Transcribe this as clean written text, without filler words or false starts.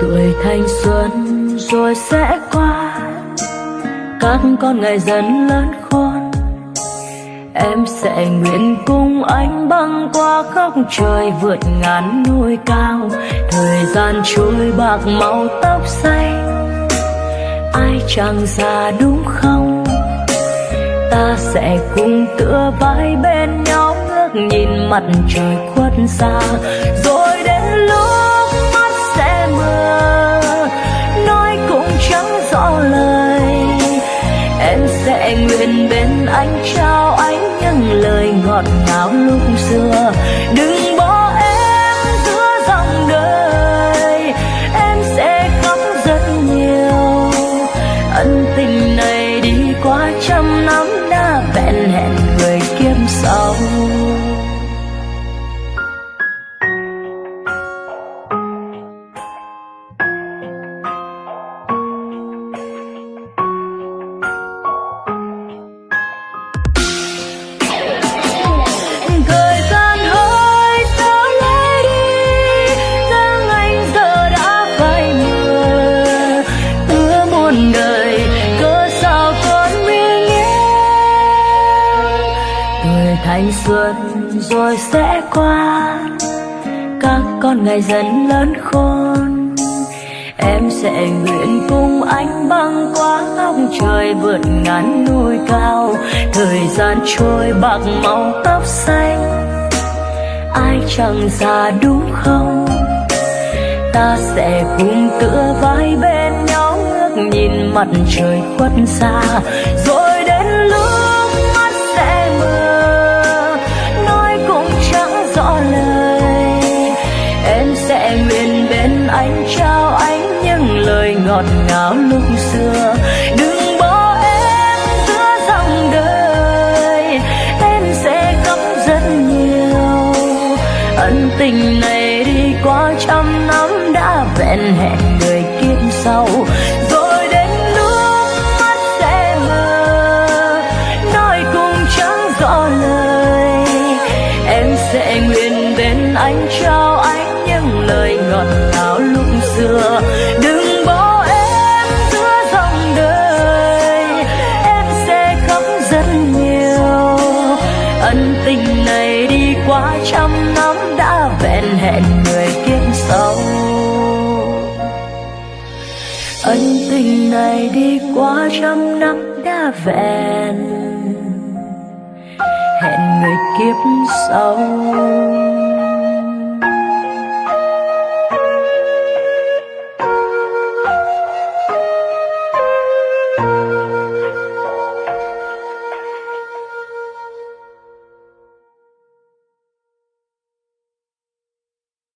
Tuổi thanh xuân rồi sẽ qua, các con ngày dần lớn khôn. Em sẽ nguyện cùng anh băng qua khóc trời, vượt ngàn núi cao. Thời gian trôi bạc màu tóc xanh, ai chẳng già đúng không? Ta sẽ cùng tựa vai bên nhau, ngước nhìn mặt trời khuất xa. Rồi đến lúc mắt sẽ mờ, nói cũng chẳng rõ lời. Em sẽ nguyện bên anh, trao anh những lời ngọt ngào lúc xưa. Đừng bỏ em giữa dòng đời, em sẽ khóc rất nhiều. Ân tình này đi qua trăm năm, đã vẹn hẹn người kiếp sau. Thời gian hơi sớm lấy đi, dáng anh giờ đã phai mờ. Ước muôn đời cớ sao còn nguyên nhiên. Tuổi thanh xuân rồi sẽ qua, các con ngày dần lớn khôn. Em sẽ nguyện cùng anh băng qua ngóc trời, vượt ngàn núi cao. Thời gian trôi bạc màu tóc xanh, ai chẳng già đúng không? Ta sẽ cùng tựa vai bên nhau, ngước nhìn mặt trời khuất xa. Rồi đến lúc mắt sẽ mờ, nói cũng chẳng rõ lời. Em sẽ nguyện bên anh, trao anh những lời ngọt ngào lúc xưa. Đừng bỏ em giữa dòng đời, em sẽ khóc rất nhiều. Ân tình này đi qua trăm năm, đã vẹn hẹn người kiếp sau. Rồi đến lúc mắt sẽ mờ, nói cũng chẳng rõ lời. Em sẽ nguyện bên anh, trao anh những lời ngọt ngào lúc xưa. Đừng bỏ em giữa dòng đời, em sẽ khóc rất nhiều. Ân tình này đi qua trăm năm, đã vẹn hẹn người kiếp sau. Ân tình này đi qua trăm năm, đã vẹn hẹn người kiếp sau.